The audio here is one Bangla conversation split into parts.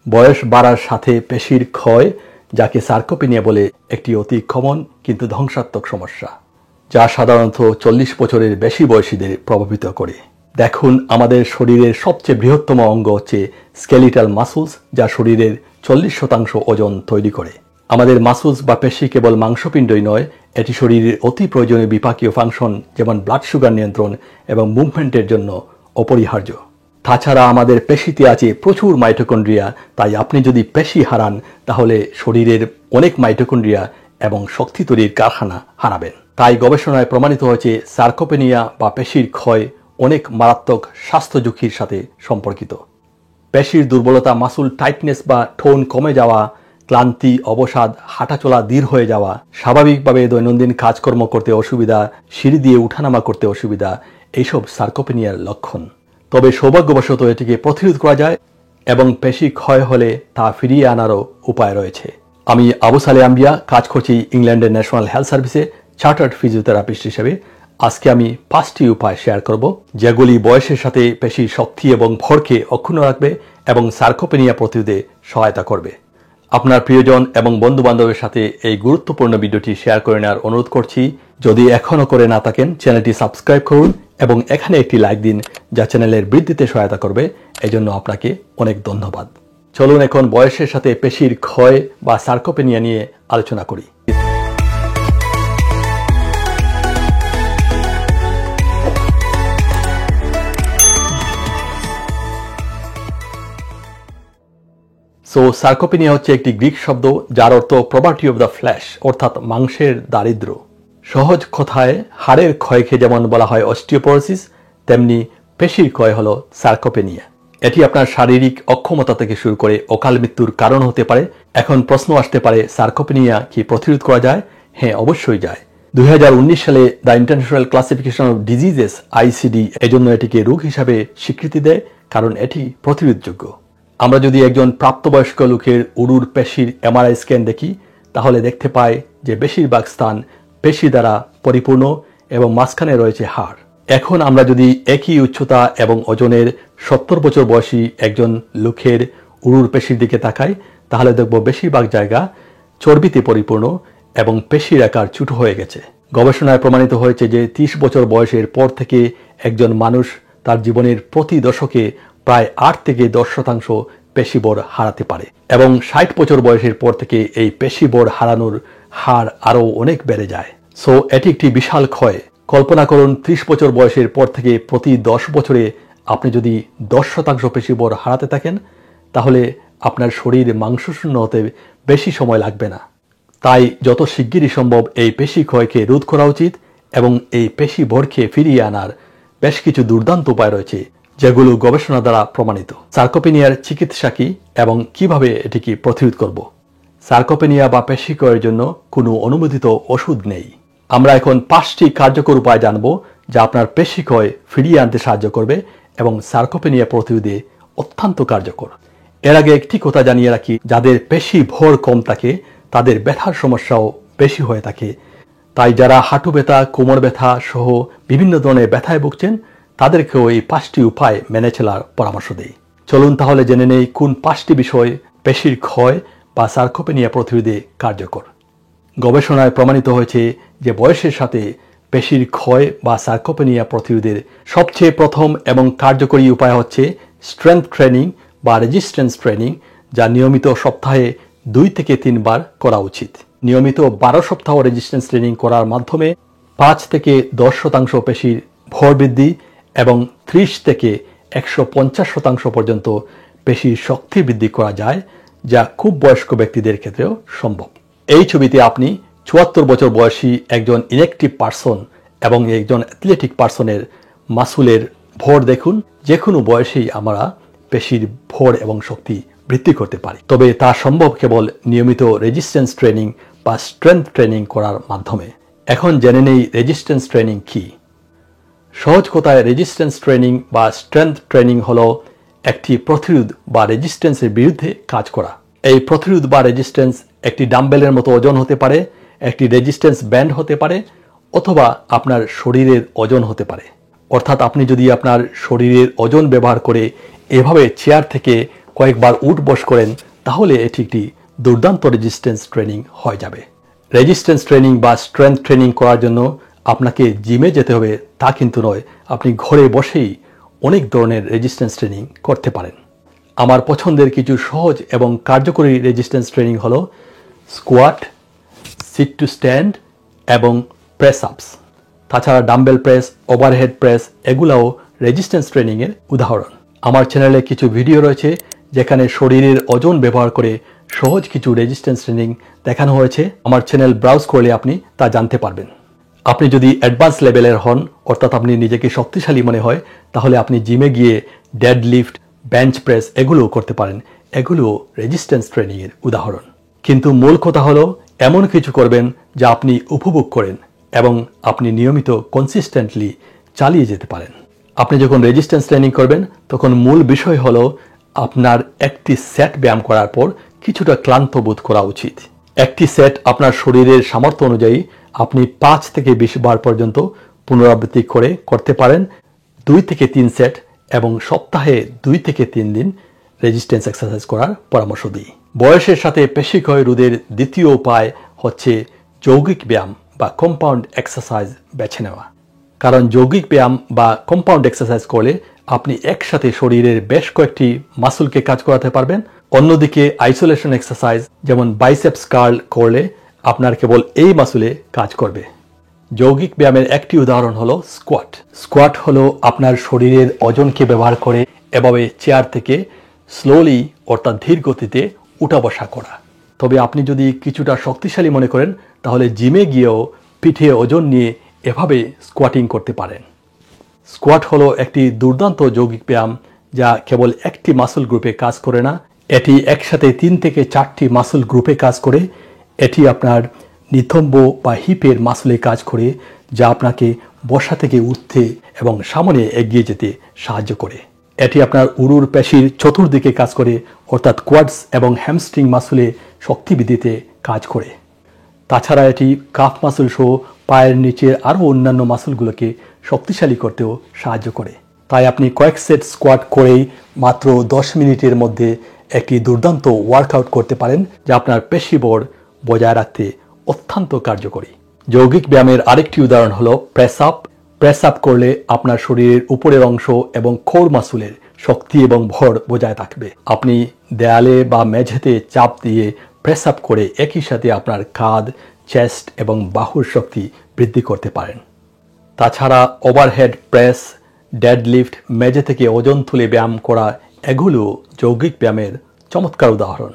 বয়স বাড়ার সাথে পেশির ক্ষয়, যাকে সার্কোপেনিয়া বলে, একটি অতি কমন কিন্তু ধ্বংসাত্মক সমস্যা, যা সাধারণত 40 বছরের বেশি বয়সীদের প্রভাবিত করে। দেখুন, আমাদের শরীরের সবচেয়ে বৃহত্তম অঙ্গ হচ্ছে স্কেলিটাল মাসুলস, যা শরীরের 40% ওজন তৈরি করে। আমাদের মাসুলস বা পেশি কেবল মাংসপিণ্ডই নয়, এটি শরীরের অতি প্রয়োজনীয় বিপাকীয় ফাংশন যেমন ব্লাড সুগার নিয়ন্ত্রণ এবং মুভমেন্টের জন্য অপরিহার্য। তাছাড়া আমাদের পেশিতে আছে প্রচুর মাইটোকন্ড্রিয়া, তাই আপনি যদি পেশি হারান তাহলে শরীরের অনেক মাইটোকন্ড্রিয়া এবং শক্তি তৈরির কারখানা হারাবেন। তাই গবেষণায় প্রমাণিত হয়েছে সার্কোপেনিয়া বা পেশির ক্ষয় অনেক মারাত্মক স্বাস্থ্য ঝুঁকির সাথে সম্পর্কিত। পেশির দুর্বলতা, মাসুল টাইটনেস বা টোন কমে যাওয়া, ক্লান্তি, অবসাদ, হাঁটাচলা ধীর হয়ে যাওয়া, স্বাভাবিকভাবে দৈনন্দিন কাজকর্ম করতে অসুবিধা, সিঁড়ি দিয়ে উঠানামা করতে অসুবিধা, এইসব সার্কোপেনিয়ার লক্ষণ। তবে সৌভাগ্যবশত এটিকে প্রতিরোধ করা যায় এবং পেশি ক্ষয় হলে তা ফিরিয়ে আনারও উপায় রয়েছে। আমি আবু সালে আম্বিয়া, কাজ করছি ইংল্যান্ডের ন্যাশনাল হেলথ সার্ভিসে চার্টার্ড ফিজিওথেরাপিস্ট হিসেবে। আজকে আমি 5টি উপায় শেয়ার করব, যেগুলি বয়সের সাথে পেশির শক্তি এবং ভরকে অক্ষুণ্ণ রাখবে এবং সার্কোপেনিয়া প্রতিরোধে সহায়তা করবে। আপনার প্রিয়জন এবং বন্ধু বান্ধবের সাথে এই গুরুত্বপূর্ণ ভিডিওটি শেয়ার করে নেওয়ার অনুরোধ করছি। যদি এখনও করে না থাকেন, চ্যানেলটি সাবস্ক্রাইব করুন এবং এখানে একটি লাইক দিন, যা চ্যানেলের বৃদ্ধিতে সহায়তা করবে। এজন্য আপনাকে অনেক ধন্যবাদ। চলুন এখন বয়সের সাথে পেশির ক্ষয় বা সার্কোপেনিয়া নিয়ে আলোচনা করি। সার্কোপেনিয়া হচ্ছে একটি গ্রিক শব্দ, যার অর্থ প্রপার্টি অব দ্য ফ্ল্যাশ, অর্থাৎ মাংসের দারিদ্র। সহজ কথায় হাড়ের ক্ষয়কে যেমন বলা হয় অস্টিওপোরোসিস, তেমনি পেশির ক্ষয় হলো সার্কোপেনিয়া। এটি আপনার শারীরিক অক্ষমতা থেকে শুরু করে অকাল মৃত্যুর কারণ হতে পারে। এখন প্রশ্ন আসতে পারে, সার্কোপেনিয়া কি প্রতিরোধ করা যায়? হ্যাঁ, অবশ্যই যায়। 2019 সালে the international classification of diseases ICD এজন্য এটিকে রোগ হিসাবে স্বীকৃতি দেয়, কারণ এটি প্রতিরোধযোগ্য। আমরা যদি একজন প্রাপ্তবয়স্ক লোকের উরুর পেশির MRI স্ক্যান দেখি, তাহলে দেখতে পাই যে বেশিরভাগ স্থান পেশি দ্বারা পরিপূর্ণ এবং মাঝখানে রয়েছে হাড়। এখন আমরা যদি একই উচ্চতা এবং ওজনের 70 বছর বয়সী একজন লোকের উরুর পেশির দিকে তাকাই, তাহলে দেখব বেশিরভাগ জায়গা চর্বিতে পরিপূর্ণ এবং পেশির আকার ছোট হয়ে গেছে। গবেষণায় প্রমাণিত হয়েছে যে 30 বছর বয়সের পর থেকে একজন মানুষ তার জীবনের প্রতি দশকে প্রায় 8 থেকে 10% পেশিবর হারাতে পারে এবং 60 বছর বয়সের পর থেকে এই পেশিবর হারানোর হার আরও অনেক বেড়ে যায়। এটি একটি বিশাল ক্ষয়। কল্পনা করুন, 30 বছর বয়সের পর থেকে প্রতি 10 বছরে আপনি যদি 10% পেশিবর হারাতে থাকেন, তাহলে আপনার শরীর মাংসশূন্য হতে বেশি সময় লাগবে না। তাই যত শিগগিরই সম্ভব এই পেশি ক্ষয়কে রোধ করা উচিত এবং এই পেশি ভরকে ফিরিয়ে আনার বেশ কিছু দুর্দান্ত উপায় রয়েছে, যেগুলো গবেষণা দ্বারা প্রমাণিত। সার্কোপেনিয়ার চিকিৎসা কি এবং কিভাবে এটিকে প্রতিরোধ করব? সার্কোপেনিয়া বা পেশি ক্ষয়ের জন্য কোনো অনুমোদিত ওষুধ নেই। আমরা এখন 5টি কার্যকর উপায় জানব, যা আপনার পেশি ক্ষয় ফিরিয়ে আনতে সাহায্য করবে এবং সার্কোপেনিয়া প্রতিরোধে অত্যন্ত কার্যকর। এর আগে একটি কথা জানিয়ে রাখি, যাদের পেশি ভর কম থাকে তাদের ব্যথার সমস্যাও বেশি হয়ে থাকে। তাই যারা হাঁটু ব্যথা, কোমর ব্যথা সহ বিভিন্ন ধরনের ব্যথায় ভুগছেন, তাদেরকেও এই 5টি উপায় মেনে চলার পরামর্শ দেই। চলুন তাহলে জেনে নেই কোন 5টি বিষয় পেশির ক্ষয় বা সার্কোপেনিয়া প্রতিরোধে কার্যকর। গবেষণায় প্রমাণিত হয়েছে যে বয়সের সাথে পেশির ক্ষয় বা সার্কোপেনিয়া প্রতিরোধের সবচেয়ে প্রথম এবং কার্যকরী উপায় হচ্ছে স্ট্রেংথ ট্রেনিং বা রেজিস্ট্যান্স ট্রেনিং, যা নিয়মিত সপ্তাহে 2 থেকে 3 বার করা উচিত। নিয়মিত 12 সপ্তাহ রেজিস্ট্যান্স ট্রেনিং করার মাধ্যমে 5 থেকে 10% পেশির ভর বৃদ্ধি এবং 30 থেকে 150% পর্যন্ত পেশির শক্তি বৃদ্ধি করা যায়, যা খুব বয়স্ক ব্যক্তিদের ক্ষেত্রেও সম্ভব। এই ছবিতে আপনি 74 বছর বয়সী একজন ইনঅ্যাক্টিভ পার্সন এবং একজন অ্যাথলেটিক পার্সনের মাসুলের ভর দেখুন। যে কোনো বয়সেই আমরা পেশির ভর এবং শক্তি বৃদ্ধি করতে পারি, তবে তা সম্ভব কেবল নিয়মিত রেজিস্ট্যান্স ট্রেনিং বা স্ট্রেংথ ট্রেনিং করার মাধ্যমে। এখন জেনে নেই রেজিস্ট্যান্স ট্রেনিং কি। সহজ কথায় রেজিস্ট্যান্স ট্রেনিং বা স্ট্রেংথ ট্রেনিং হলো একটি প্রতিরোধ বা রেজিস্ট্যান্সের বিরুদ্ধে কাজ করা। এই প্রতিরোধ বা রেজিস্ট্যান্স একটি ডাম্বেলের মতো ওজন হতে পারে, একটি রেজিস্ট্যান্স ব্যান্ড হতে পারে, অথবা আপনার শরীরের ওজন হতে পারে। অর্থাৎ আপনি যদি আপনার শরীরের ওজন ব্যবহার করে এভাবে চেয়ার থেকে কয়েকবার উঠ বস করেন, তাহলে এটি একটি দুর্দান্ত রেজিস্ট্যান্স ট্রেনিং হয়ে যাবে। রেজিস্ট্যান্স ট্রেনিং বা স্ট্রেংথ ট্রেনিং করার জন্য আপনাকে জিমে যেতে হবে তা কিন্তু নয়, আপনি ঘরে বসেই অনেক ধরনের রেজিস্ট্যান্স ট্রেনিং করতে পারেন। আমার পছন্দের কিছু সহজ এবং কার্যকরী রেজিস্ট্যান্স ট্রেনিং হলো স্কোয়াট, সিট টু স্ট্যান্ড এবং প্রেস আপস। তাছাড়া ডাম্বেল প্রেস, ওভারহেড প্রেস এগুলাও রেজিস্ট্যান্স ট্রেনিংয়ের উদাহরণ। আমার চ্যানেলে কিছু ভিডিও রয়েছে যেখানে শরীরের ওজন ব্যবহার করে সহজ কিছু রেজিস্ট্যান্স ট্রেনিং দেখানো হয়েছে। আমার চ্যানেল ব্রাউজ করলে আপনি তা জানতে পারবেন। আপনি যদি অ্যাডভান্স লেভেলের হন, অর্থাৎ আপনি নিজেকে শক্তিশালী মনে হয়, তাহলে আপনি জিমে গিয়ে ডেড লিফট, বেঞ্চ প্রেস এগুলোও করতে পারেন। এগুলো রেজিস্ট্যান্স ট্রেনিংয়ের উদাহরণ। কিন্তু মূল কথা হলো এমন কিছু করবেন যা আপনি উপভোগ করেন এবং আপনি নিয়মিত কনসিস্টেন্টলি চালিয়ে যেতে পারেন। আপনি যখন রেজিস্ট্যান্স ট্রেনিং করবেন তখন মূল বিষয় হলো আপনার একটি সেট ব্যায়াম করার পর কিছুটা ক্লান্ত বোধ করা উচিত। একটি সেট আপনার শরীরের সামর্থ্য অনুযায়ী আপনি 5 থেকে 20 বার পর্যন্ত পুনরাবৃত্তি করে করতে পারেন। 2 থেকে 3 সেট এবং সপ্তাহে 2 থেকে 3 দিন রেজিস্ট্যান্স এক্সারসাইজ করার পরামর্শ দিই। বয়সের সাথে পেশিক্ষয় রোধের দ্বিতীয় উপায় হচ্ছে যৌগিক ব্যায়াম বা কম্পাউন্ড এক্সারসাইজ বেছে নেওয়া। কারণ যৌগিক ব্যায়াম বা কম্পাউন্ড এক্সারসাইজ করলে আপনি একসাথে শরীরের বেশ কয়েকটি মাসুলকে কাজ করাতে পারবেন। অন্যদিকে আইসোলেশন এক্সারসাইজ যেমন বাইসেপস কার্ল করলে আপনার কেবল এই মাসুলে কাজ করবে। যৌগিক ব্যায়ামের একটি উদাহরণ হলো স্কোয়াট। স্কোয়াট হলো আপনার শরীরের ওজনকে ব্যবহার করে এভাবে চেয়ার থেকে স্লোলি অর্থাৎ ধীর গতিতে উঠা বসা করা। তবে আপনি যদি কিছুটা শক্তিশালী মনে করেন তাহলে জিমে গিয়েও পিঠে ওজন নিয়ে এভাবে স্কোয়াটিং করতে পারেন। স্কোয়াট হলো একটি দুর্দান্ত যৌগিক ব্যায়াম যা কেবল একটি মাসল গ্রুপে কাজ করে না, এটি একসাথে 3 থেকে 4টি মাসল গ্রুপে কাজ করে। এটি আপনার নিতম্ব বা হিপের মাসলে কাজ করে, যা আপনাকে বসা থেকে উঠতে এবং সামনে এগিয়ে যেতে সাহায্য করে। এটি আপনার উরুর পেশির চতুর্দিকে কাজ করে, অর্থাৎ কোয়াডস এবং হ্যামস্ট্রিং মাসলে শক্তি বৃদ্ধিতে কাজ করে। তাছাড়া এটি কাফ মাসল সহ পায়ের নিচের আরও অন্যান্য মাসলগুলোকে শক্তিশালী করতেও সাহায্য করে। তাই আপনি কয়েক সেট স্কোয়াট করেই মাত্র 10 মিনিটের মধ্যে একটি দুর্দান্ত ওয়ার্কআউট করতে পারেন, যা আপনার পেশি বল বজায় রাখতে অত্যন্ত কার্যকরী। যৌগিক ব্যায়ামের আরেকটি উদাহরণ হলো প্রেস আপ। প্রেস আপ করলে আপনার শরীরের উপরের অংশ এবং কোর মাসুলের শক্তি এবং ভর বজায় থাকবে। আপনি দেয়ালে বা মেঝেতে চাপ দিয়ে প্রেস আপ করে একই সাথে আপনার কাঁধ, চেস্ট এবং বাহুর শক্তি বৃদ্ধি করতে পারেন। তাছাড়া ওভারহেড প্রেস, ডেড লিফট, মেঝে থেকে ওজন তুলে ব্যায়াম করা এগুলো যৌগিক ব্যায়ামের চমৎকার উদাহরণ।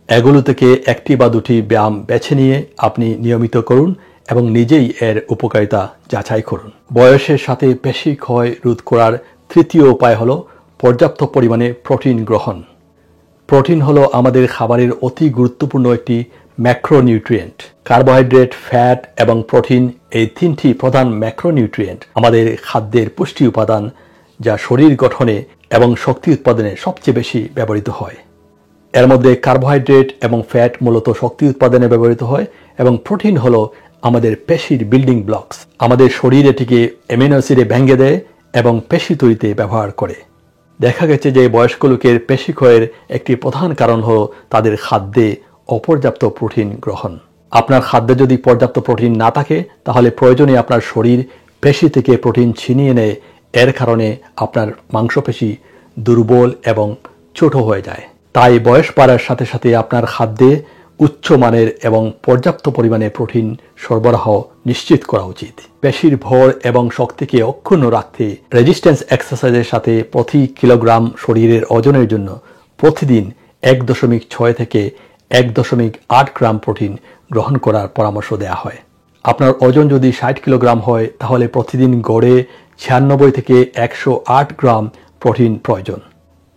এগুলো থেকে একটি বা দুটি ব্যায়াম বেছে নিয়ে আপনি নিয়মিত করুন এবং নিজেই এর উপকারিতা যাচাই করুন। বয়সের সাথে পেশি ক্ষয় রোধ করার তৃতীয় উপায় হলো পর্যাপ্ত পরিমাণে প্রোটিন গ্রহণ। প্রোটিন হলো আমাদের খাবারের অতি গুরুত্বপূর্ণ একটি ম্যাক্রোনিউট্রিয়েন্ট। কার্বোহাইড্রেট, ফ্যাট এবং প্রোটিন এই 3টি প্রধান ম্যাক্রোনিউট্রিয়েন্ট আমাদের খাদ্যের পুষ্টি উপাদান, যা শরীর গঠনে এবং শক্তি উৎপাদনে সবচেয়ে বেশি ব্যবহৃত হয়। এর মধ্যে কার্বোহাইড্রেট এবং ফ্যাট মূলত শক্তি উৎপাদনে ব্যবহৃত হয় এবং প্রোটিন হলো আমাদের পেশির বিল্ডিং ব্লকস। আমাদের শরীর এটিকে অ্যামিনো অ্যাসিডে ভেঙে দেয় এবং পেশি তৈরিতে ব্যবহার করে। দেখা গেছে যে বয়স্ক লোকের পেশি ক্ষয়ের একটি প্রধান কারণ হলো তাদের খাদ্যে অপর্যাপ্ত প্রোটিন গ্রহণ। আপনার খাদ্যে যদি পর্যাপ্ত প্রোটিন না থাকে তাহলে প্রয়োজনে আপনার শরীর পেশি থেকে প্রোটিন ছিনিয়ে নেয়। এর কারণে আপনার মাংসপেশি দুর্বল এবং ছোট হয়ে যায়। তাই বয়স বাড়ার সাথে সাথে আপনার খাদ্যে উচ্চমানের এবং পর্যাপ্ত পরিমাণে প্রোটিন সরবরাহ নিশ্চিত করা উচিত। পেশির ভর এবং শক্তিকে অক্ষুণ্ণ রাখতে রেজিস্ট্যান্স এক্সারসাইজের সাথে প্রতি কিলোগ্রাম শরীরের ওজনের জন্য প্রতিদিন 1.6 থেকে 1.8 গ্রাম প্রোটিন গ্রহণ করার পরামর্শ দেওয়া হয়। আপনার ওজন যদি 60 কিলোগ্রাম হয় তাহলে প্রতিদিন গড়ে 96 থেকে 108 গ্রাম প্রোটিন প্রয়োজন।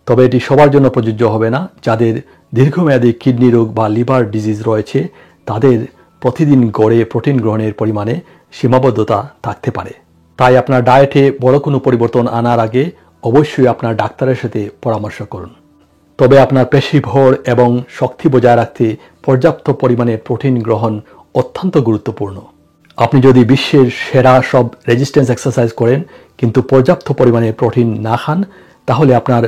তবে এটি সবার জন্য প্রযোজ্য হবে না। যাদের দীর্ঘমেয়াদী কিডনি রোগ বা লিভার ডিজিজ রয়েছে তাদের প্রতিদিন গড়ে প্রোটিন গ্রহণের পরিমাণে সীমাবদ্ধতা থাকতে পারে। তাই আপনার ডায়েটে বড় কোনো পরিবর্তন আনার আগে অবশ্যই আপনার ডাক্তারের সাথে পরামর্শ করুন। তবে আপনার পেশি ভর এবং শক্তি বজায় রাখতে পর্যাপ্ত পরিমাণে প্রোটিন গ্রহণ অত্যন্ত গুরুত্বপূর্ণ। আপনি যদি বিশ্বের সেরা সব রেজিস্ট্যান্স এক্সারসাইজ করেন কিন্তু পর্যাপ্ত পরিমাণে প্রোটিন না খান তাহলে আপনার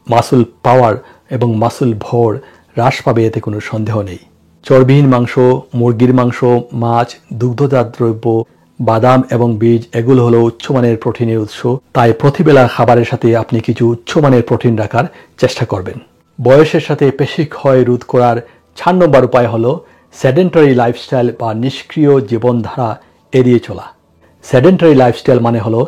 মাসল পাওয়ার এবং মাসল ভর হ্রাস পাবে, এতে কোনো সন্দেহ নেই। চর্বিহীন মাংস, মুরগির মাংস, মাছ, দুগ্ধজাত দ্রব্য, বাদাম এবং বীজ এগুলো হলো উচ্চমানের প্রোটিনের উৎস। তাই প্রতিবেলার খাবারের সাথে আপনি কিছু উচ্চমানের প্রোটিন রাখার চেষ্টা করবেন। বয়সের সাথে পেশি ক্ষয় রোধ করার 4 নম্বর উপায় হলো সেডেন্টারি লাইফস্টাইল বা নিষ্ক্রিয় জীবনধারা এড়িয়ে চলা। সেডেন্টারি লাইফস্টাইল মানে হলো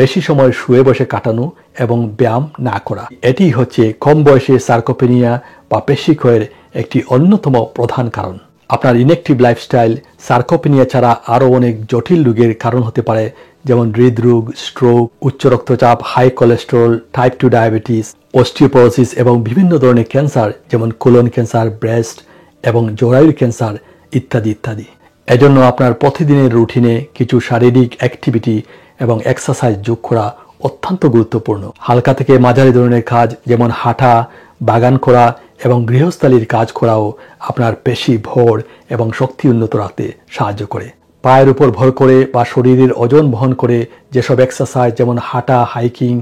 বেশি সময় শুয়ে বসে কাটানো এবং ব্যায়াম না করা। এটি হচ্ছে কম বয়সে সার্কোপেনিয়া বা পেশি ক্ষয়ের একটি অন্যতম প্রধান কারণ। আপনার ইনঅ্যাক্টিভ লাইফস্টাইল সার্কোপেনিয়া ছাড়া আরও অনেক জটিল রোগের কারণ হতে পারে, যেমন হৃদরোগ, স্ট্রোক, উচ্চ রক্তচাপ, high cholesterol, type 2 diabetes, osteoporosis এবং বিভিন্ন ধরনের ক্যান্সার যেমন কোলন ক্যান্সার, ব্রেস্ট এবং জরায়ুর ক্যান্সার ইত্যাদি ইত্যাদি। এজন্য আপনার প্রতিদিনের রুটিনে কিছু শারীরিক অ্যাক্টিভিটি এবং এক্সারসাইজ যোগ করা অত্যন্ত গুরুত্বপূর্ণ। হালকা থেকে মাঝারি ধরনের কাজ যেমন হাঁটা, বাগান করা এবং গৃহস্থালির কাজ করাও আপনার পেশি ভর এবং শক্তি উন্নত রাখতে সাহায্য করে। পায়ের উপর ভর করে বা শরীরের ওজন বহন করে যেসব এক্সারসাইজ যেমন হাঁটা, হাইকিং,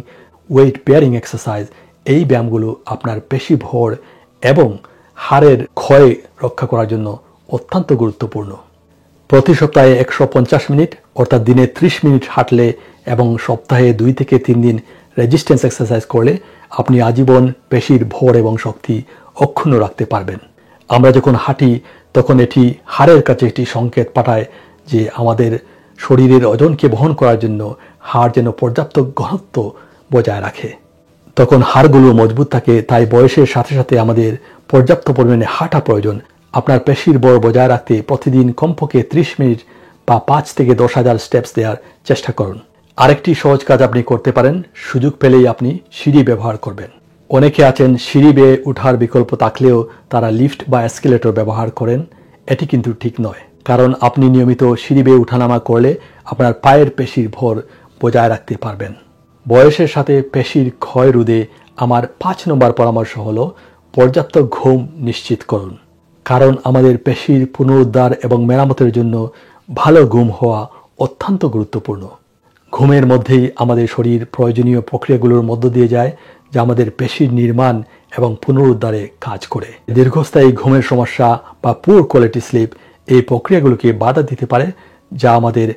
ওয়েট বেয়ারিং এক্সারসাইজ, এই ব্যায়ামগুলো আপনার পেশি ভর এবং হাড়ের ক্ষয় রক্ষা করার জন্য অত্যন্ত গুরুত্বপূর্ণ। প্রতি সপ্তাহে 150 মিনিট অর্থাৎ দিনে 30 মিনিট হাঁটলে এবং সপ্তাহে 2 থেকে 3 দিন রেজিস্ট্যান্স এক্সারসাইজ করলে আপনি আজীবন পেশির ভর এবং শক্তি অক্ষুণ্ণ রাখতে পারবেন। আমরা যখন হাঁটি তখন এটি হাড়ের কাছে একটি সংকেত পাঠায় যে আমাদের শরীরের ওজনকে বহন করার জন্য হাড় যেন পর্যাপ্ত ঘনত্ব বজায় রাখে। তখন হাড়গুলো মজবুত থাকে। তাই বয়সের সাথে সাথে আমাদের পর্যাপ্ত পরিমাণে হাঁটা প্রয়োজন। আপনার পেশির বল বজায় রাখতে প্রতিদিন কমপক্ষে 30 মিনিট বা 5 থেকে 10,000 স্টেপস দেওয়ার চেষ্টা করুন। আরেকটি সহজ কাজ আপনি করতে পারেন, সুযোগ পেলেই আপনি সিঁড়ি ব্যবহার করবেন। অনেকে আছেন সিঁড়ি বেয়ে ওঠার বিকল্প থাকলেও তারা লিফট বা এসকেলেটর ব্যবহার করেন। এটি কিন্তু ঠিক নয়, কারণ আপনি নিয়মিত সিঁড়ি বেয়ে উঠানামা করলে আপনার পায়ের পেশির ভর বজায় রাখতে পারবেন। বয়সের সাথে পেশির ক্ষয় রোধে আমার 5 নম্বর পরামর্শ হলো পর্যাপ্ত ঘুম নিশ্চিত করুন। কারণ আমাদের পেশির পুনরুদ্ধার এবং মেরামতের জন্য ভালো ঘুম হওয়া অত্যন্ত গুরুত্বপূর্ণ। ঘুমের মধ্যেই আমাদের শরীর প্রয়োজনীয় প্রক্রিয়াগুলোর মধ্য দিয়ে যায় যা আমাদের পেশির নির্মাণ এবং পুনরুদ্ধারে কাজ করে। দীর্ঘস্থায়ী ঘুমের সমস্যা বা পুর কোয়ালিটি স্লিপ এই প্রক্রিয়াগুলোকে বাধা দিতে পারে, যা আমাদের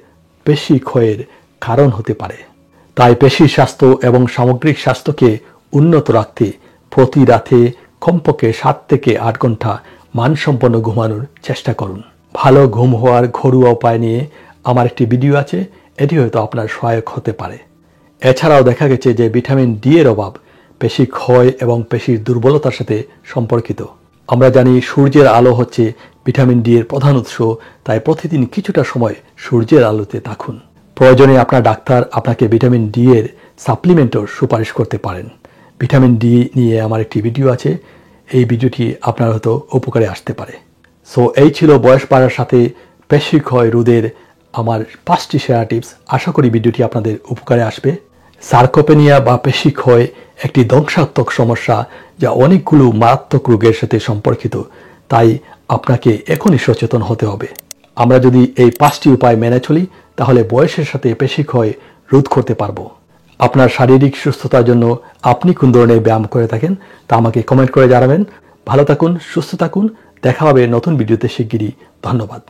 পেশি ক্ষয়ের কারণ হতে পারে। তাই পেশির স্বাস্থ্য এবং সামগ্রিক স্বাস্থ্যকে উন্নত রাখতে প্রতি রাতে কমপক্ষে 7 থেকে 8 ঘন্টা মানসম্পন্ন ঘুমানোর চেষ্টা করুন। ভালো ঘুম হওয়ার ঘরোয়া উপায় নিয়ে আমার একটি ভিডিও আছে, এটি হয়তো আপনার সহায়ক হতে পারে। এছাড়াও দেখা গেছে যে ভিটামিন ডি এর অভাব পেশি ক্ষয় এবং পেশির দুর্বলতার সাথে সম্পর্কিত। আমরা জানি সূর্যের আলো হচ্ছে ভিটামিন ডি এর প্রধান উৎস, তাই প্রতিদিন কিছুটা সময় সূর্যের আলোতে থাকুন। প্রয়োজনে আপনার ডাক্তার আপনাকে ভিটামিন ডি এর সাপ্লিমেন্টও সুপারিশ করতে পারেন। ভিটামিন ডি নিয়ে আমার একটি ভিডিও আছে, এই ভিডিওটি আপনার হয়তো উপকারে আসতে পারে। সো এই ছিল বয়স বাড়ার সাথে পেশি ক্ষয় রোধের আমার 5টি সেরা টিপস। আশা করি ভিডিওটি আপনাদের উপকারে আসবে। সার্কোপেনিয়া বা পেশি ক্ষয় একটি ধ্বংসাত্মক সমস্যা যা অনেকগুলো মারাত্মক রোগের সাথে সম্পর্কিত, তাই আপনাকে এখনই সচেতন হতে হবে। আমরা যদি এই 5টি উপায় মেনে চলি তাহলে বয়সের সাথে পেশি ক্ষয় রোধ করতে পারবো। আপনার শারীরিক সুস্থতার জন্য আপনি কোন ধরনের ব্যায়াম করে থাকেন তা আমাকে কমেন্ট করে জানাবেন। ভালো থাকুন, সুস্থ থাকুন, দেখা হবে নতুন ভিডিওতে শিগগিরই। ধন্যবাদ।